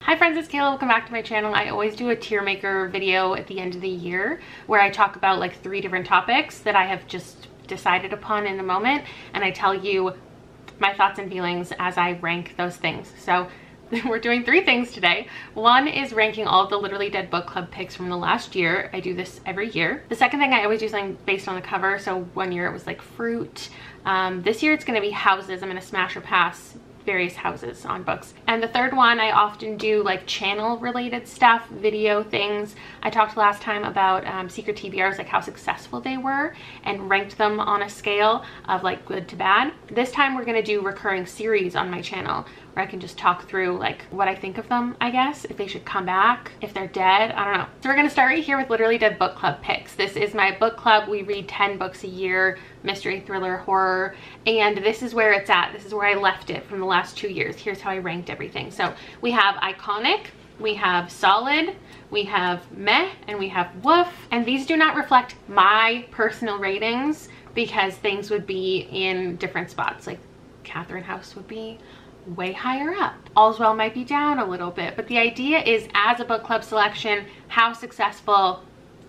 Hi friends, it's Kayla. Welcome back to my channel. I always do a tier maker video at the end of the year where I talk about like 3 different topics that I have just decided upon in the moment, and I tell you my thoughts and feelings as I rank those things. So we're doing 3 things today. One is ranking all of the Literally Dead book club picks from the last year. I do this every year. The second thing, I always do something based on the cover. So one year it was like fruit. This year it's going to be houses. I'm going to smash or pass various houses on books. And the third one, I often do like channel related stuff, video things. I talked last time about secret TBRs, like how successful they were, and ranked them on a scale of like good to bad. This time we're going to do recurring series on my channel where I can just talk through like what I think of them, I guess, if they should come back, if they're dead, I don't know. So we're going to start right here with Literally Dead book club picks. This is my book club. We read 10 books a year, mystery, thriller, horror, and this is where it's at. This is where I left it from the last 2 years. Here's how I ranked everything. So we have iconic, we have solid, we have meh, and we have woof. And these do not reflect my personal ratings because things would be in different spots. Like Catherine House would be way higher up. All's Well might be down a little bit, but the idea is, as a book club selection, how successful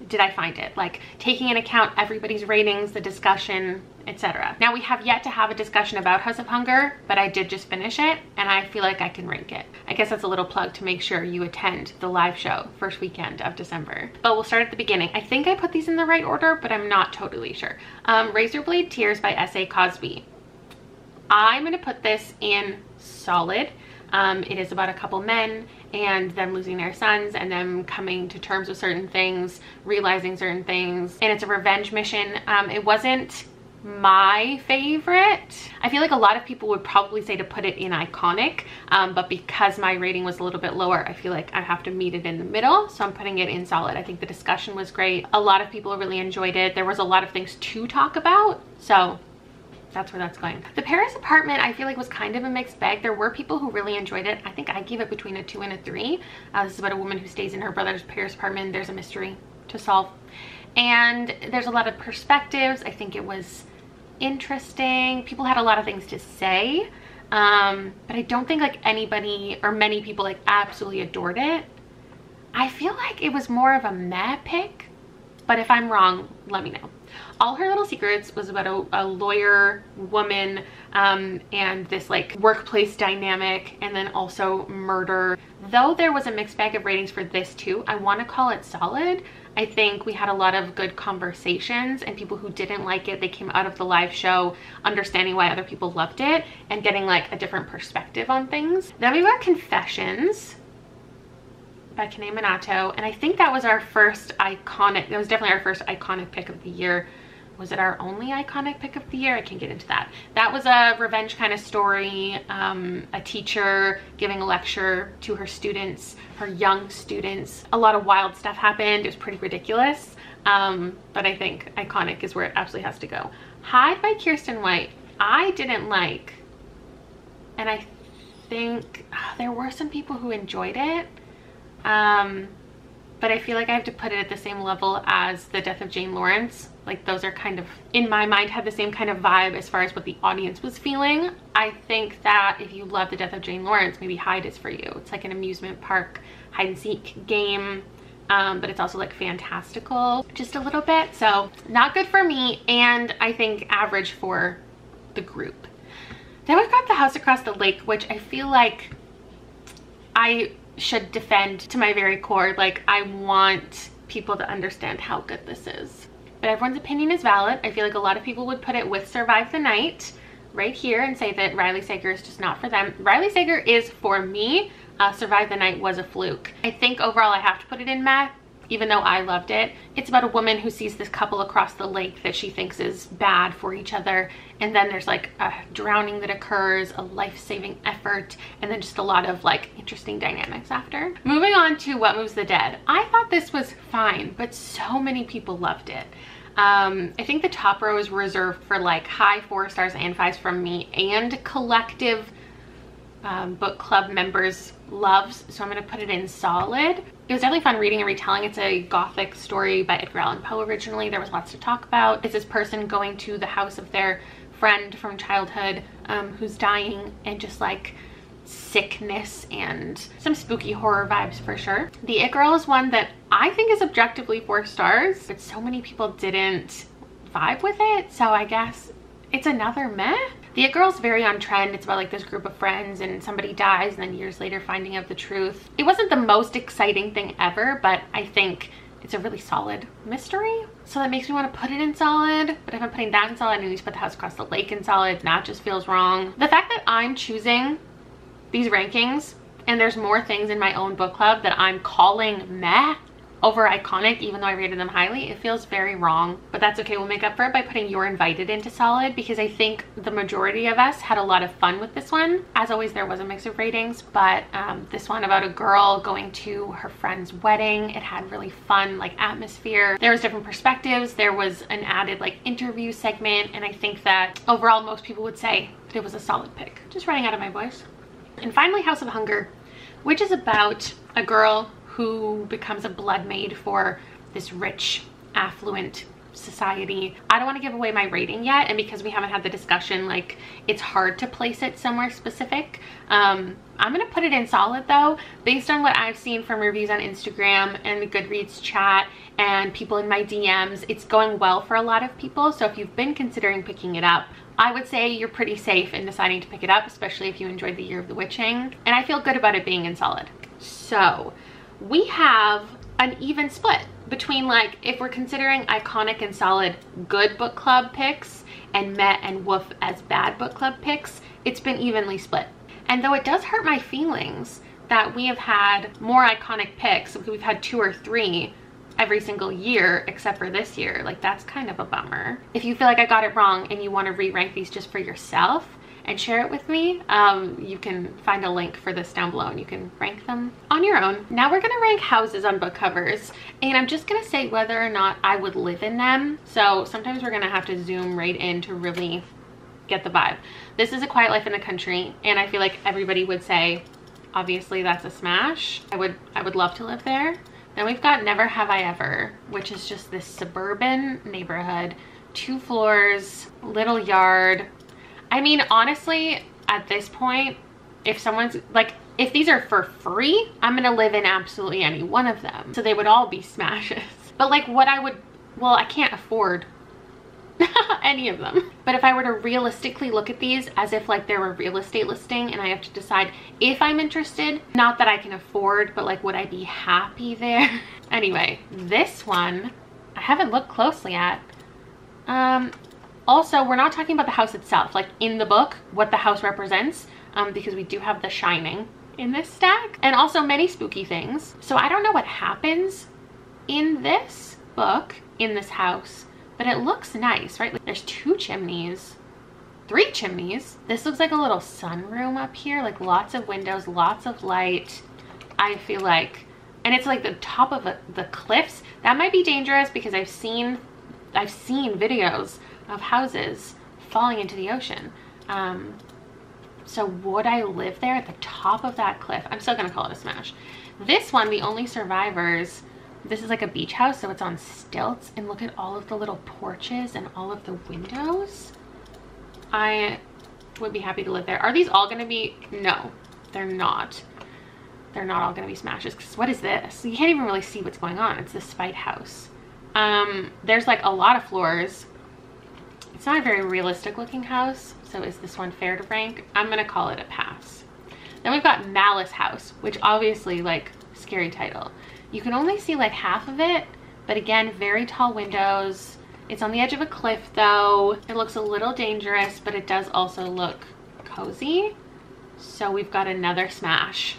did I find it? Like taking into account everybody's ratings, the discussion, etc. Now, we have yet to have a discussion about House of Hunger, but I did just finish it and I feel like I can rank it. I guess that's a little plug to make sure you attend the live show first weekend of December. But we'll start at the beginning. I think I put these in the right order, but I'm not totally sure. Razorblade Tears by S.A. Cosby. I'm gonna put this in solid. It is about a couple men and them losing their sons and them coming to terms with certain things, realizing certain things, and it's a revenge mission. It wasn't my favorite. I feel like a lot of people would probably say to put it in iconic, but because my rating was a little bit lower, I feel like I have to meet it in the middle, so I'm putting it in solid. I think the discussion was great. A lot of people really enjoyed it. There was a lot of things to talk about, so that's where that's going. The Paris Apartment, I feel like, was kind of a mixed bag. There were people who really enjoyed it. I think I gave it between a 2 and a 3. This is about a woman who stays in her brother's Paris apartment. There's a mystery to solve, and there's a lot of perspectives. I think it was interesting. People had a lot of things to say, but I don't think like anybody or many people like absolutely adored it. I feel like it was more of a meh pick, but if I'm wrong, let me know. All Her Little Secrets was about a lawyer woman and this like workplace dynamic, and then also murder. Though there was a mixed bag of ratings for this too, I want to call it solid. I think we had a lot of good conversations, and people who didn't like it, they came out of the live show understanding why other people loved it and getting like a different perspective on things. Then we got Confessions by Kane Minato, and I think that was our first iconic, that was definitely our first iconic pick of the year. Was it our only iconic pick of the year? I can't get into that. That was a revenge kind of story, a teacher giving a lecture to her students, her young students. A lot of wild stuff happened. It was pretty ridiculous, but I think iconic is where it absolutely has to go. Hide by Kirsten White, I didn't like, and I think there were some people who enjoyed it, but I feel like I have to put it at the same level as The Death of Jane Lawrence. Like those are kind of, in my mind, had the same kind of vibe as far as what the audience was feeling. I think that if you love The Death of Jane Lawrence, maybe Hide is for you. It's like an amusement park hide and seek game, but it's also like fantastical just a little bit. So not good for me, and I think average for the group. Then we've got The House Across the Lake, which I feel like I should defend to my very core. Like, I want people to understand how good this is, but everyone's opinion is valid. I feel like a lot of people would put it with Survive the Night right here and say that Riley Sager is just not for them. Riley Sager is for me. Survive the Night was a fluke. I think overall I have to put it in meh, even though I loved it. It's about a woman who sees this couple across the lake that she thinks is bad for each other, and then there's like a drowning that occurs, a life-saving effort, and then just a lot of like interesting dynamics after. Moving on to What Moves the Dead. I thought this was fine, but so many people loved it. I think the top row is reserved for like high 4 stars and 5s from me and collective book club members loves, so I'm going to put it in solid. It was definitely fun reading and retelling. It's a gothic story by Edgar Allan Poe originally. There was lots to talk about. It's this person going to the house of their friend from childhood who's dying, and just like sickness and some spooky horror vibes for sure. The It Girl is one that I think is objectively 4 stars, but so many people didn't vibe with it, so I guess it's another meh. The It Girl's very on trend. It's about like this group of friends and somebody dies and then years later finding out the truth. It wasn't the most exciting thing ever, but I think it's a really solid mystery. So that makes me want to put it in solid. But if I'm putting that in solid, I need to put The House Across the Lake in solid. That just feels wrong. The fact that I'm choosing these rankings and there's more things in my own book club that I'm calling meh over iconic, even though I rated them highly, it feels very wrong. But that's okay. We'll make up for it by putting You're Invited into solid, because I think the majority of us had a lot of fun with this one. As always, there was a mix of ratings, but this one about a girl going to her friend's wedding, it had really fun like atmosphere. There was different perspectives. There was an added like interview segment, and I think that overall most people would say that it was a solid pick. Just running out of my voice. And finally, House of Hunger, which is about a girl who becomes a blood maid for this rich, affluent society. I don't want to give away my rating yet, and because we haven't had the discussion, like, it's hard to place it somewhere specific. I'm gonna put it in solid though, based on what I've seen from reviews on Instagram and the Goodreads chat and people in my DMs. It's going well for a lot of people, so if you've been considering picking it up, I would say you're pretty safe in deciding to pick it up, especially if you enjoyed The Year of the Witching, and I feel good about it being in solid. So we have an even split between, like, if we're considering iconic and solid good book club picks and meh and woof as bad book club picks, it's been evenly split. And though it does hurt my feelings that we have had more iconic picks, we've had 2 or 3 every single year except for this year, like, that's kind of a bummer. If you feel like I got it wrong and you want to re-rank these just for yourself and share it with me, you can find a link for this down below and you can rank them on your own. Now we're gonna rank houses on book covers, and I'm just gonna say whether or not I would live in them. So sometimes we're gonna have to zoom right in to really get the vibe. This is A Quiet Life in the Country, and I feel like everybody would say, obviously that's a smash. I would love to live there. Then we've got Never Have I Ever, which is just this suburban neighborhood, 2 floors, little yard. I mean, honestly, at this point, if someone's like, if these are for free, I'm gonna live in absolutely any one of them. So they would all be smashes. But like what I would, well, I can't afford any of them. But if I were to realistically look at these as if like they were a real estate listing and I have to decide if I'm interested, not that I can afford, but like, would I be happy there? Anyway, this one, I haven't looked closely at. Also, we're not talking about the house itself, like in the book, what the house represents, because we do have The Shining in this stack, and also many spooky things. So I don't know what happens in this book, in this house, but it looks nice, right? Like, there's 2 chimneys, 3 chimneys. This looks like a little sunroom up here, like lots of windows, lots of light. I feel like, and it's like the top of the cliffs. That might be dangerous because I've seen videos of houses falling into the ocean. So would I live there at the top of that cliff? I'm still gonna call it a smash. This one, The Only Survivors, this is like a beach house, so it's on stilts, and look at all of the little porches and all of the windows. I would be happy to live there. Are these all gonna be? No, they're not. They're not all gonna be smashes, because what is this? You can't even really see what's going on. It's the Spite House. There's like a lot of floors. It's not a very realistic looking house, so is this one fair to rank? I'm gonna call it a pass. Then we've got Malice House, which obviously, like, scary title. You can only see like half of it, but again, very tall windows. It's on the edge of a cliff though. It looks a little dangerous, but it does also look cozy. So we've got another smash.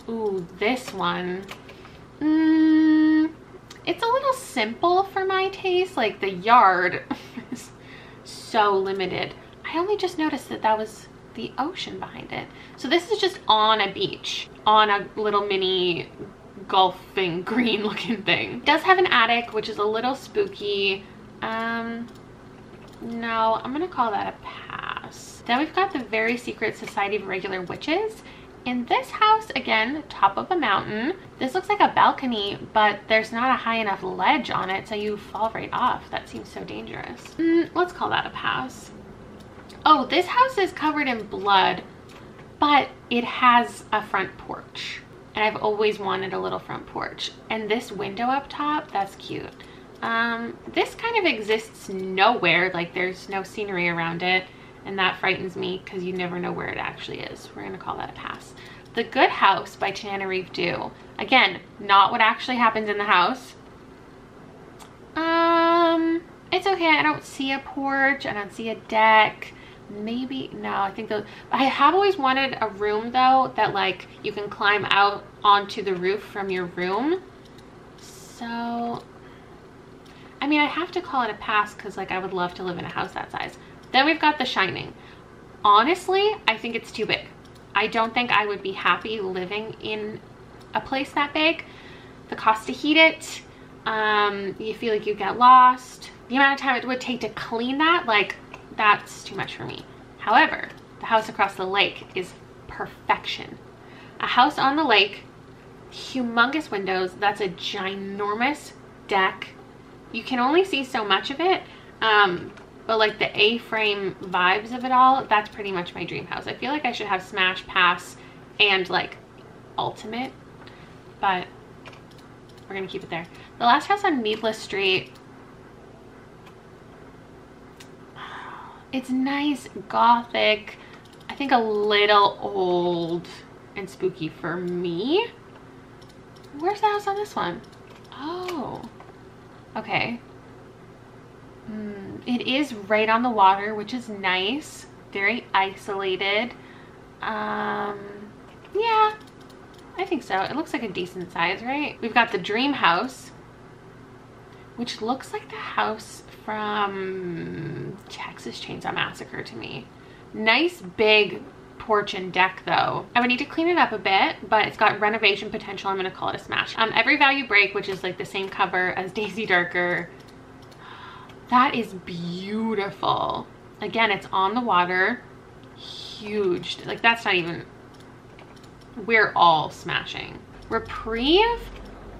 Ooh, this one. It's a little simple for my taste. Like, the yard is so limited. I only just noticed that that was the ocean behind it. So this is just on a beach, on a little mini golfing green looking thing. It does have an attic, which is a little spooky. No, I'm gonna call that a pass. Then we've got the Very Secret Society of Regular Witches. In this house, again, top of a mountain. This looks like a balcony, but there's not a high enough ledge on it, so you fall right off. That seems so dangerous. Let's call that a pass. Oh, this house is covered in blood, but it has a front porch. And I've always wanted a little front porch. And this window up top, that's cute. This kind of exists nowhere, like there's no scenery around it, and that frightens me because you never know where it actually is. We're gonna call that a pass. The Good House by Tana Reeve Dew. Again, not what actually happens in the house. It's okay. I don't see a porch. I don't see a deck. Maybe, no, I think those, I have always wanted a room though that like you can climb out onto the roof from your room. So, I mean, I have to call it a pass because like I would love to live in a house that size. Then we've got The Shining. Honestly, I think it's too big. I don't think I would be happy living in a place that big. The cost to heat it, you feel like you get lost. The amount of time it would take to clean that, like, that's too much for me. However, the house across the lake is perfection. A house on the lake, humongous windows, that's a ginormous deck. You can only see so much of it, but like the A-frame vibes of it all, that's pretty much my dream house. I feel like I should have smash, pass, and like ultimate, but we're gonna keep it there. The last house on Needless Street, it's nice, gothic, I think a little old and spooky for me. Where's the house on this one? Oh, okay. It is right on the water, which is nice. Very isolated. Yeah, I think so. It looks like a decent size, right? We've got the Dream House, which looks like the house from Texas Chainsaw Massacre to me. Nice big porch and deck though. I would need to clean it up a bit, but it's got renovation potential. I'm gonna call it a smash. Every Value Break, which is like the same cover as Daisy Darker. That is beautiful. Again, it's on the water. Huge. Like that's not even, we're all smashing. Reprieve,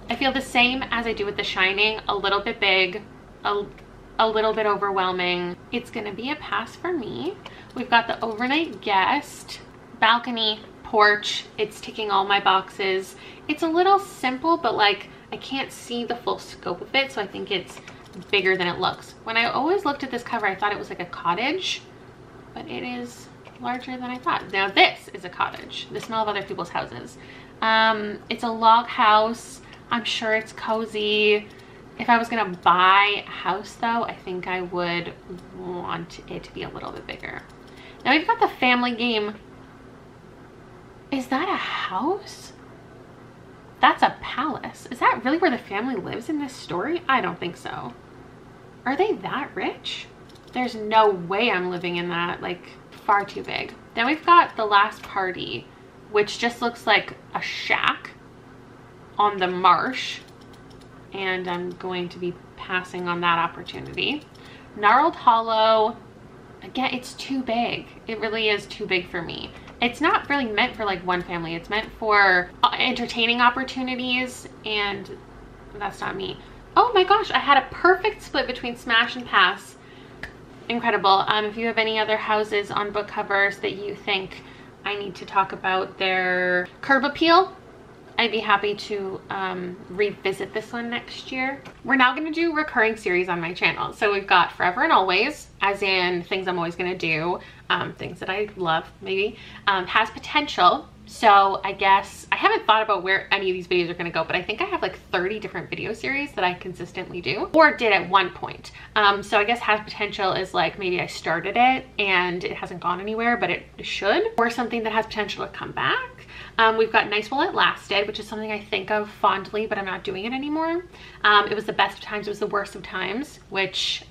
I feel the same as I do with The Shining. A little bit big, a little bit overwhelming. It's gonna be a pass for me. We've got the Overnight Guest, balcony, porch. It's ticking all my boxes. It's a little simple, but like I can't see the full scope of it, so I think it's bigger than it looks. When I always looked at this cover, I thought it was like a cottage, but it is larger than I thought. Now this is a cottage. The smell of other people's houses. It's a log house. I'm sure it's cozy. If I was gonna buy a house though, I think I would want it to be a little bit bigger. Now we've got the Family Game. Is that a house? That's a palace. Is that really where the family lives in this story? I don't think so. Are they that rich? There's no way I'm living in that, like far too big. Then we've got The Last Party, which just looks like a shack on the marsh. And I'm going to be passing on that opportunity. Gnarled Hollow, again, it's too big. It really is too big for me. It's not really meant for like one family. It's meant for entertaining opportunities, and that's not me. Oh my gosh, I had a perfect split between smash and pass. Incredible. If you have any other houses on book covers that you think I need to talk about their curb appeal, I'd be happy to revisit this one next year. We're now going to do recurring series on my channel. So we've got Forever and Always, as in things I'm always going to do, things that I love maybe, Has Potential. So I guess I haven't thought about where any of these videos are going to go, but I think I have like 30 different video series that I consistently do or did at one point. So I guess Has Potential is like maybe I started it and it hasn't gone anywhere, but it should, or something that has potential to come back. We've got Nice While It Lasted, which is something I think of fondly, but I'm not doing it anymore. It was the best of times, it was the worst of times, which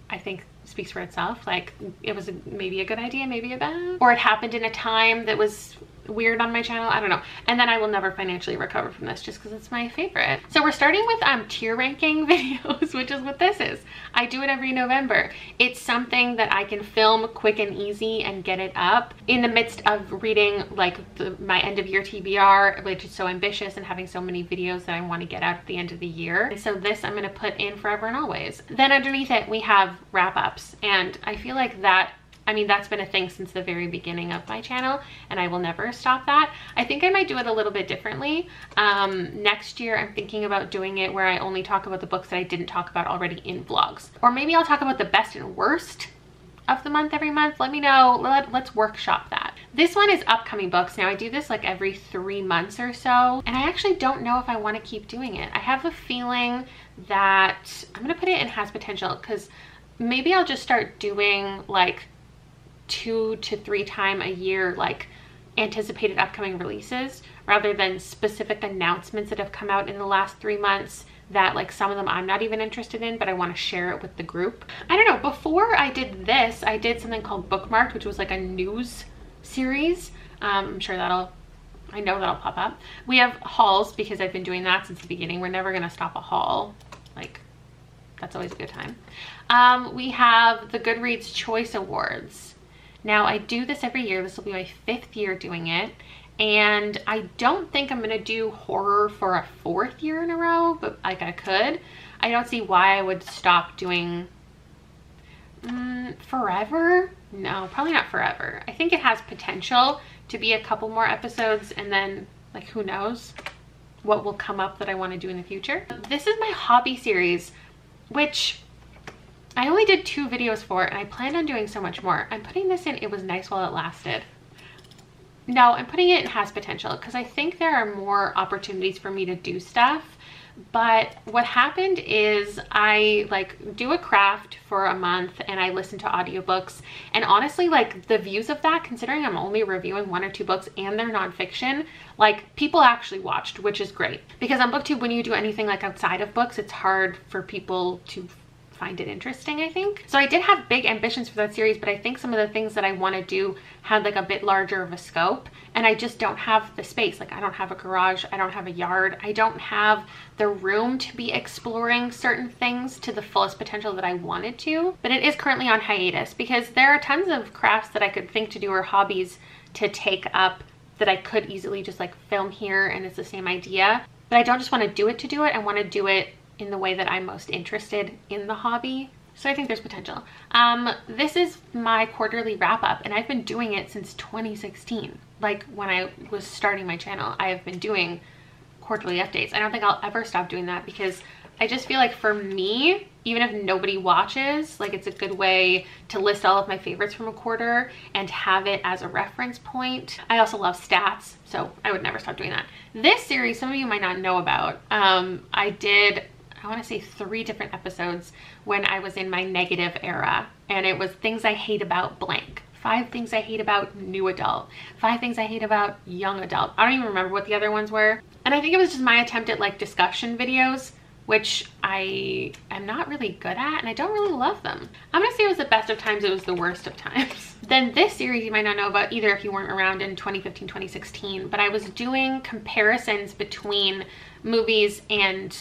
I think speaks for itself. Like it was maybe a good idea, maybe a bad, or it happened in a time that was weird on my channel. I don't know. And then I will never financially recover from this just because it's my favorite. So we're starting with tier ranking videos, which is what this is. I do it every November. It's something that I can film quick and easy and get it up in the midst of reading like my end of year TBR, which is so ambitious, and having so many videos that I want to get out at the end of the year. And so this I'm going to put in Forever and Always. Then underneath it we have wrap ups, and I feel like that I mean, that's been a thing since the very beginning of my channel, and I will never stop that. I think I might do it a little bit differently. Next year, I'm thinking about doing it where I only talk about the books that I didn't talk about already in vlogs. Or maybe I'll talk about the best and worst of the month every month. Let me know. Let's workshop that. This one is upcoming books. Now I do this like every 3 months or so, and I actually don't know if I want to keep doing it. I have a feeling that I'm gonna put it in has potential, because maybe I'll just start doing like 2 to 3 times a year like anticipated upcoming releases, rather than specific announcements that have come out in the last 3 months that like some of them I'm not even interested in, but I want to share it with the group. I don't know, before I did this, I did something called Bookmarked, which was like a news series. I'm sure I know that'll pop up. We have hauls because I've been doing that since the beginning. We're never gonna stop a haul. Like, that's always a good time. We have the Goodreads Choice Awards. Now I do this every year. This will be my 5th year doing it. And I don't think I'm gonna do horror for a 4th year in a row, but like I could. I don't see why I would stop doing forever. No, probably not forever. I think it has potential to be a couple more episodes, and then like who knows what will come up that I want to do in the future. This is my hobby series, which I only did 2 videos for, and I planned on doing so much more. I'm putting this in It Was Nice While It Lasted. No, I'm putting it in has potential because I think there are more opportunities for me to do stuff. But what happened is I like do a craft for a month and I listen to audiobooks, and honestly, like the views of that, considering I'm only reviewing 1 or 2 books and they're nonfiction, like people actually watched, which is great, because on BookTube, when you do anything like outside of books, it's hard for people to find it interesting, I think. So I did have big ambitions for that series, but I think some of the things that I want to do had like a bit larger of a scope, and I just don't have the space. Like I don't have a garage, I don't have a yard, I don't have the room to be exploring certain things to the fullest potential that I wanted to. But it is currently on hiatus because there are tons of crafts that I could think to do, or hobbies to take up, that I could easily just like film here and it's the same idea. But I don't just want to do it to do it. I want to do it in the way that I'm most interested in the hobby. So I think there's potential. This is my quarterly wrap up, and I've been doing it since 2016. Like when I was starting my channel, I have been doing quarterly updates. I don't think I'll ever stop doing that because I just feel like for me, even if nobody watches, like it's a good way to list all of my favorites from a quarter and have it as a reference point. I also love stats, so I would never stop doing that. This series, some of you might not know about, I did, I want to say 3 different episodes when I was in my negative era, and it was things I hate about blank. 5 things I hate about new adult, 5 things I hate about young adult. I don't even remember what the other ones were. And I think it was just my attempt at like discussion videos, which I am not really good at, and I don't really love them. I'm gonna say it was the best of times, it was the worst of times. Then this series you might not know about either if you weren't around in 2015, 2016, but I was doing comparisons between movies and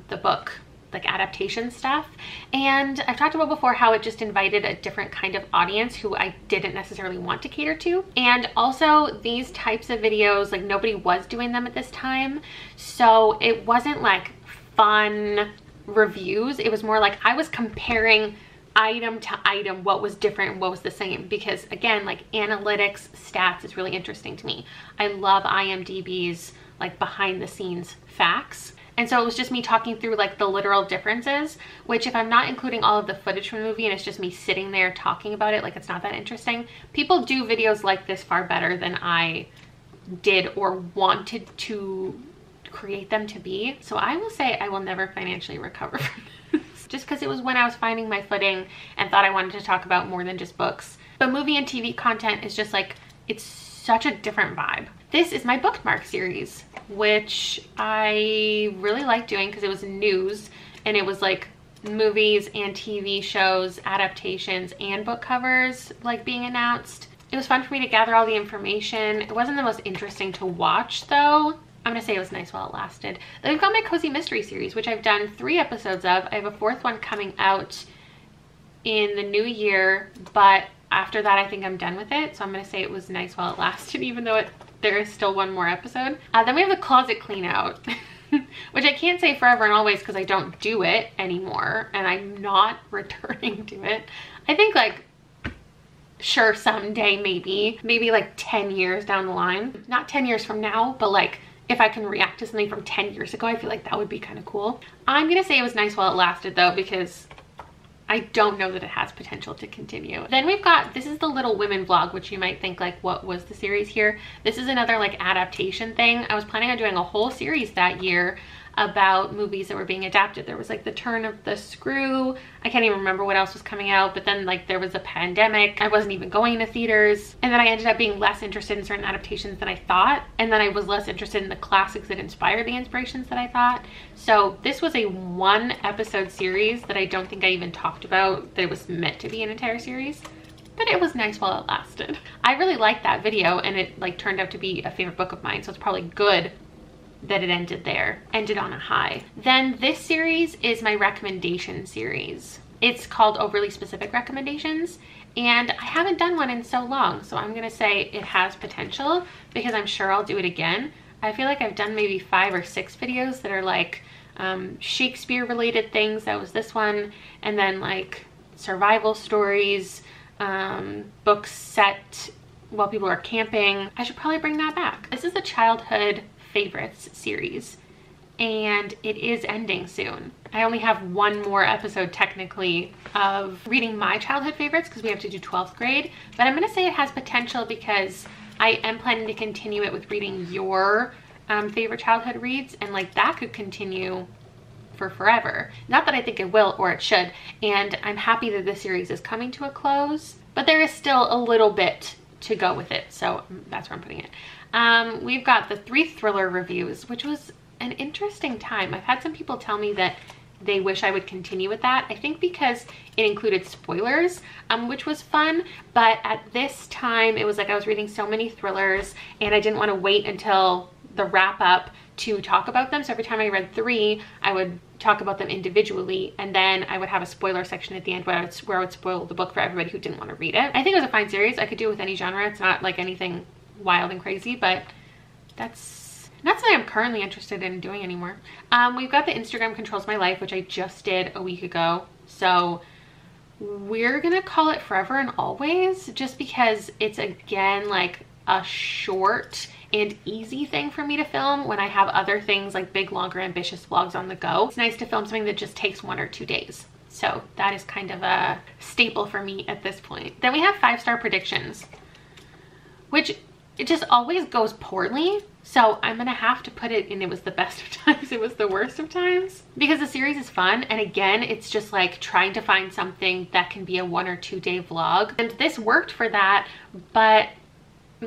the book, like adaptation stuff. And I've talked about before how it just invited a different kind of audience who I didn't necessarily want to cater to. And also these types of videos, like nobody was doing them at this time. So it wasn't like fun reviews. It was more like I was comparing item to item, what was different and what was the same, because again, like analytics, stats is really interesting to me. I love IMDb's like behind the scenes facts. And so it was just me talking through like the literal differences, which if I'm not including all of the footage from the movie and it's just me sitting there talking about it, like it's not that interesting. People do videos like this far better than I did or wanted to create them to be. So I will say I will never financially recover from this, just because it was when I was finding my footing and thought I wanted to talk about more than just books. But movie and TV content is just like, it's such a different vibe. This is my bookmark series, which I really like doing because it was news and it was like movies and TV shows, adaptations, and book covers like being announced. It was fun for me to gather all the information. It wasn't the most interesting to watch though. I'm gonna say it was nice while it lasted. Then we've got my cozy mystery series, which I've done 3 episodes of. I have a 4th one coming out in the new year, but after that I think I'm done with it. So I'm gonna say it was nice while it lasted, even though there is still 1 more episode. Then we have the closet clean out, which I can't say forever and always because I don't do it anymore and I'm not returning to it. I think like sure, someday, maybe like 10 years down the line. Not 10 years from now, but like if I can react to something from 10 years ago, I feel like that would be kind of cool. I'm gonna say it was nice while it lasted though, because I don't know that it has potential to continue. Then we've got, this is the Little Women vlog, which you might think like, what was the series here? This is another like adaptation thing. I was planning on doing a whole series that year about movies that were being adapted. There was like The Turn of the Screw. I can't even remember what else was coming out, but then like there was a pandemic. I wasn't even going to theaters. And then I ended up being less interested in certain adaptations than I thought. And then I was less interested in the classics that inspired the inspirations that I thought. So this was a 1-episode series that I don't think I even talked about that it was meant to be an entire series. But it was nice while it lasted. I really liked that video, and it like turned out to be a favorite book of mine. So it's probably good that it ended there, ended on a high. Then this series is my recommendation series. It's called Overly Specific Recommendations, and I haven't done one in so long, so I'm gonna say it has potential because I'm sure I'll do it again. I feel like I've done maybe 5 or 6 videos that are like Shakespeare related things. That was this one. And then like survival stories, books set while people are camping. I should probably bring that back. This is the childhood favorites series, and it is ending soon. I only have 1 more episode technically of reading my childhood favorites because we have to do 12th grade, but I'm gonna say it has potential because I am planning to continue it with reading your favorite childhood reads, and like that could continue for forever. Not that I think it will or it should, and I'm happy that this series is coming to a close, but there is still a little bit to go with it, so that's where I'm putting it. We've got the 3 thriller reviews, which was an interesting time. I've had some people tell me that they wish I would continue with that. I think because it included spoilers, which was fun, but at this time it was like I was reading so many thrillers and I didn't want to wait until the wrap up to talk about them. So every time I read 3, I would talk about them individually, and then I would have a spoiler section at the end where I would spoil the book for everybody who didn't want to read it. I think it was a fine series. I could do it with any genre. It's not like anything wild and crazy, but that's not something I'm currently interested in doing anymore. We've got the Instagram Controls My Life, which I just did a week ago. So we're gonna call it Forever and Always, just because it's again like a short and easy thing for me to film when I have other things like big, longer, ambitious vlogs on the go. It's nice to film something that just takes 1 or 2 days. So that is kind of a staple for me at this point. Then we have 5-star predictions, which it just always goes poorly. So I'm gonna have to put it in it was the best of times, it was the worst of times, because the series is fun. And again, it's just like trying to find something that can be a 1 or 2 day vlog. And this worked for that, but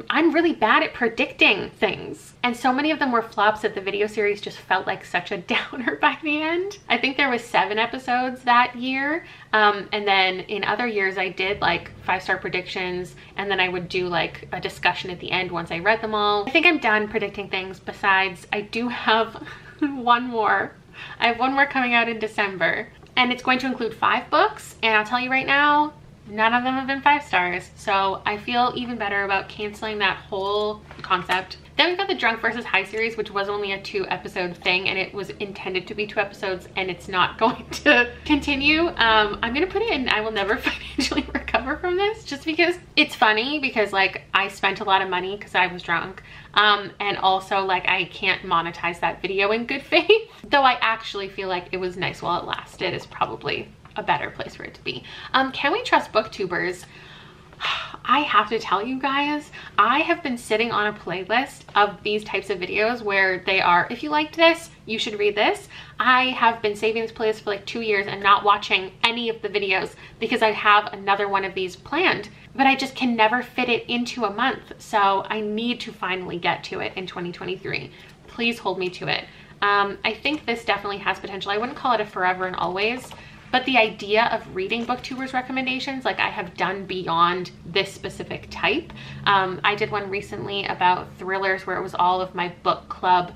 I'm really bad at predicting things. And so many of them were flops that the video series just felt like such a downer by the end. I think there was 7 episodes that year. And then in other years I did like 5-star predictions, and then I would do like a discussion at the end once I read them all. I think I'm done predicting things. Besides, I do have 1 more. I have 1 more coming out in December, and it's going to include 5 books. And I'll tell you right now, none of them have been 5 stars, so I feel even better about canceling that whole concept. Then we've got the Drunk versus High series, which was only a 2-episode thing, and it was intended to be 2 episodes, and it's not going to continue. I'm gonna put it in I will never financially recover from this, just because it's funny, because like I spent a lot of money because I was drunk, and also like I can't monetize that video in good faith. Though I actually feel like it was nice while it lasted is probably a better place for it to be. Can we trust booktubers? I have to tell you guys, I have been sitting on a playlist of these types of videos where they are, if you liked this, you should read this. I have been saving this playlist for like 2 years and not watching any of the videos because I have another one of these planned, but I just can never fit it into a month. So I need to finally get to it in 2023. Please hold me to it. I think this definitely has potential. I wouldn't call it a forever and always, but the idea of reading booktubers recommendations, like I have done beyond this specific type. I did one recently about thrillers where it was all of my book club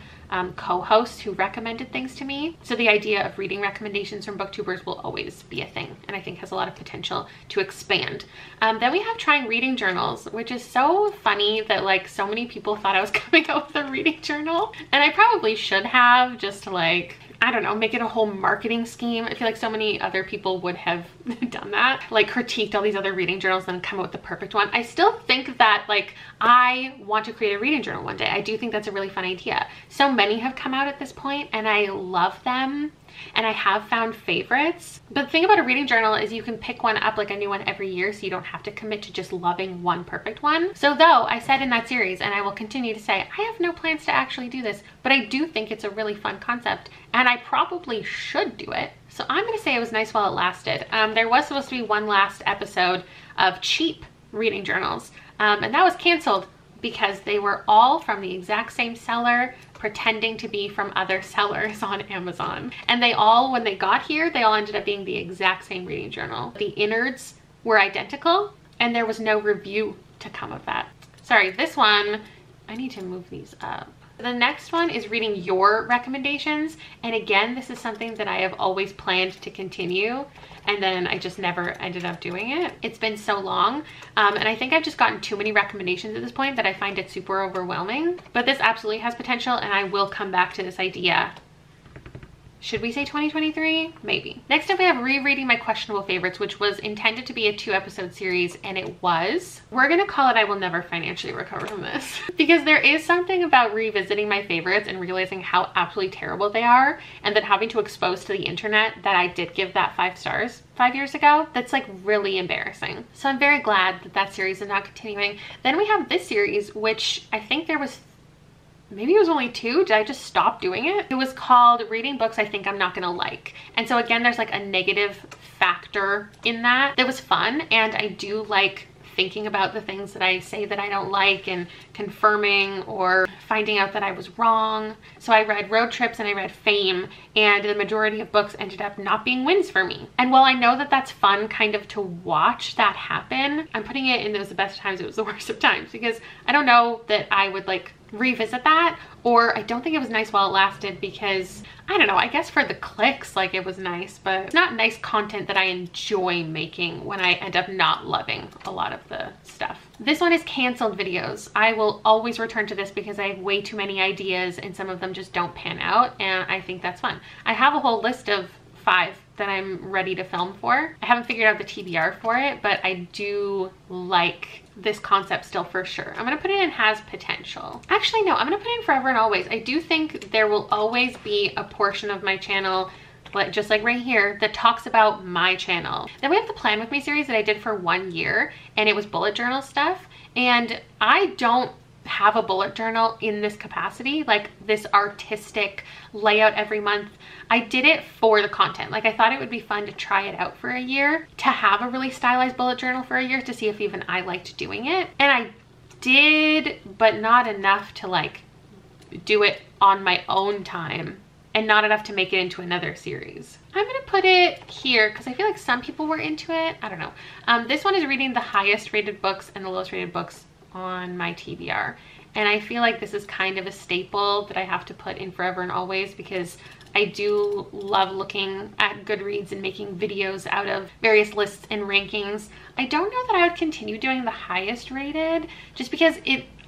co-hosts who recommended things to me. So the idea of reading recommendations from booktubers will always be a thing, and I think has a lot of potential to expand. Then we have trying reading journals, which is so funny that like so many people thought I was coming out with a reading journal, and I probably should have, just to like I don't know, make it a whole marketing scheme. I feel like so many other people would have done that, like critiqued all these other reading journals and come up with the perfect one. I still think that like I want to create a reading journal one day. I do think that's a really fun idea. So many have come out at this point and I love them. And I have found favorites. But the thing about a reading journal is you can pick one up, like a new one every year, so you don't have to commit to just loving one perfect one. So though I said in that series, and I will continue to say, I have no plans to actually do this, but I do think it's a really fun concept and I probably should do it. So I'm gonna say it was nice while it lasted. There was supposed to be one last episode of cheap reading journals, and that was canceled because they were all from the exact same seller, pretending to be from other sellers on Amazon. And they all, when they got here, they all ended up being the exact same reading journal. The innards were identical and there was no review to come of that. Sorry, this one, I need to move these up. The next one is reading your recommendations. And again, this is something that I have always planned to continue. And then I just never ended up doing it. It's been so long. And I think I've just gotten too many recommendations at this point that I find it super overwhelming. But this absolutely has potential and I will come back to this idea. Should we say 2023? Maybe. Next up, we have rereading my questionable favorites, which was intended to be a 2-episode series, and it was. We're gonna call it I Will Never Financially Recover From This. Because there is something about revisiting my favorites and realizing how absolutely terrible they are, and then having to expose to the internet that I did give that 5 stars 5 years ago. That's like really embarrassing. So I'm very glad that that series is not continuing. Then we have this series, which I think there was maybe it was only 2. Did I just stop doing it? It was called Reading Books I Think I'm Not Gonna Like. And so again, there's like a negative factor in that. That was fun. And I do like thinking about the things that I say that I don't like and confirming or finding out that I was wrong. So I read Road Trips and I read Fame, and the majority of books ended up not being wins for me. And while I know that that's fun kind of to watch that happen, I'm putting it in those the best times, it was the worst of times, because I don't know that I would like revisit that, or I don't think it was nice while it lasted because I don't know, I guess for the clicks like it was nice, but it's not nice content that I enjoy making when I end up not loving a lot of the stuff. This one is canceled videos. I will always return to this because I have way too many ideas and some of them just don't pan out, and I think that's fun. I have a whole list of 5 that I'm ready to film for. I haven't figured out the TBR for it, but I do like this concept still for sure. I'm gonna put it in has potential. Actually, no, I'm gonna put it in forever and always. I do think there will always be a portion of my channel, just like right here, that talks about my channel. Then we have the Plan With Me series that I did for 1 year, and it was bullet journal stuff. And I don't have a bullet journal in this capacity, like this artistic layout every month. I did it for the content. Like I thought it would be fun to try it out for a year, to have a really stylized bullet journal for a year to see if even I liked doing it. And I did, but not enough to like do it on my own time, and not enough to make it into another series. I'm gonna put it here because I feel like some people were into it. I don't know. This one is reading the highest rated books and the lowest rated books on my TBR. And I feel like this is kind of a staple that I have to put in forever and always, because I do love looking at Goodreads and making videos out of various lists and rankings. I don't know that I would continue doing the highest rated just because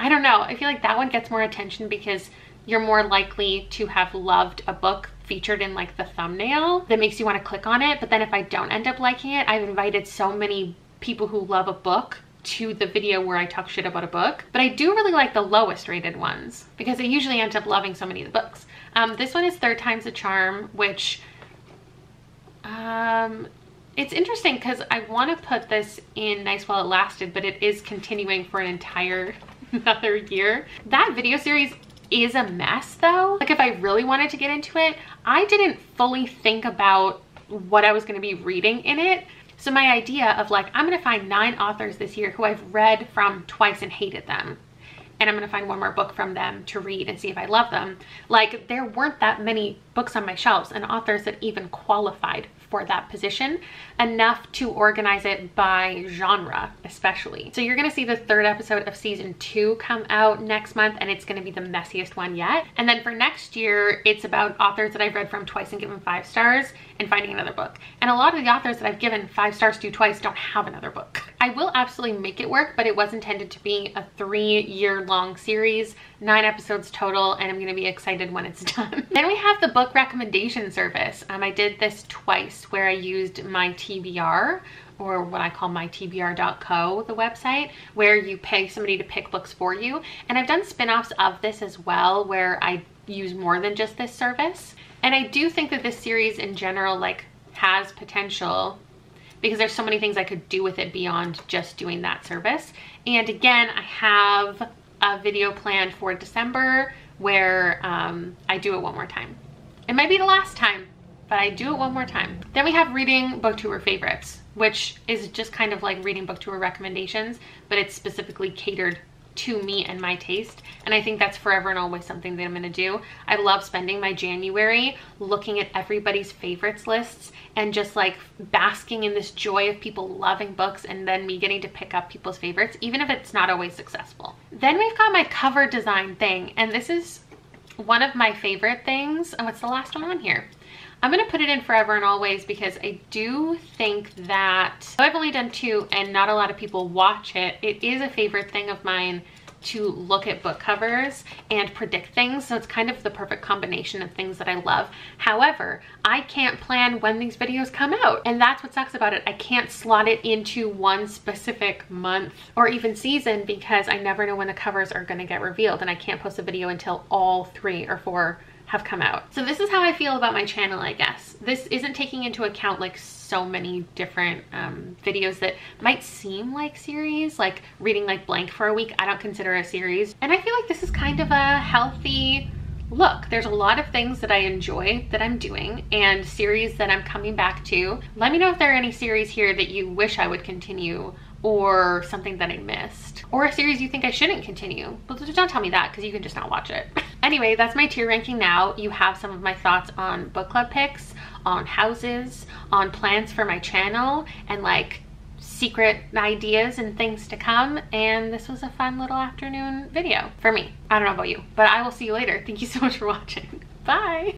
I don't know, I feel like that one gets more attention because you're more likely to have loved a book featured in like the thumbnail that makes you want to click on it. But then if I don't end up liking it, I've invited so many people who love a book to the video where I talk shit about a book. But I do really like the lowest rated ones because I usually end up loving so many of the books. This one is Third Time's a Charm, which it's interesting because I want to put this in Nice While It Lasted, but it is continuing for an entire another year. That video series is a mess though. Like if I really wanted to get into it, I didn't fully think about what I was going to be reading in it. So my idea of like, I'm gonna find 9 authors this year who I've read from twice and hated them, and I'm gonna find one more book from them to read and see if I love them. Like there weren't that many books on my shelves and authors that even qualified for that position enough to organize it by genre especially. So you're gonna see the 3rd episode of season 2 come out next month, and it's gonna be the messiest one yet. And then for next year, it's about authors that I've read from twice and given 5 stars and finding another book. And a lot of the authors that I've given 5 stars to twice don't have another book. I will absolutely make it work, but it was intended to be a 3-year-long series, 9 episodes total, and I'm going to be excited when it's done. Then we have the book recommendation service. I did this twice where I used my TBR, or what I call my tbr.co, the website, where you pay somebody to pick books for you. And I've done spin-offs of this as well, where I use more than just this service. And I do think that this series in general like has potential, because there's so many things I could do with it beyond just doing that service. And again, I have a video planned for December where I do it one more time. It might be the last time, but I do it one more time. Then we have reading book tour favorites, which is just kind of like reading book tour recommendations, but it's specifically catered to me and my taste. And I think that's forever and always something that I'm gonna do. I love spending my January looking at everybody's favorites lists and just like basking in this joy of people loving books and then me getting to pick up people's favorites, even if it's not always successful. Then we've got my cover design thing, and this is one of my favorite things. Oh, it's the last one on here. I'm gonna put it in forever and always because I do think that, though I've only done 2 and not a lot of people watch it, it is a favorite thing of mine to look at book covers and predict things. So it's kind of the perfect combination of things that I love. However, I can't plan when these videos come out, and that's what sucks about it. I can't slot it into one specific month or even season because I never know when the covers are gonna get revealed, and I can't post a video until all 3 or 4 have come out. So this is how I feel about my channel, I guess. This isn't taking into account like so many different videos that might seem like series, like reading like blank for a week. I don't consider a series. And I feel like this is kind of a healthy look. There's a lot of things that I enjoy that I'm doing and series that I'm coming back to. Let me know if there are any series here that you wish I would continue, or something that I missed, or a series you think I shouldn't continue. But don't tell me that, because you can just not watch it. Anyway, that's my tier ranking now. You have some of my thoughts on book club picks, on houses, on plans for my channel, and like secret ideas and things to come. And this was a fun little afternoon video for me. I don't know about you, but I will see you later. Thank you so much for watching. Bye.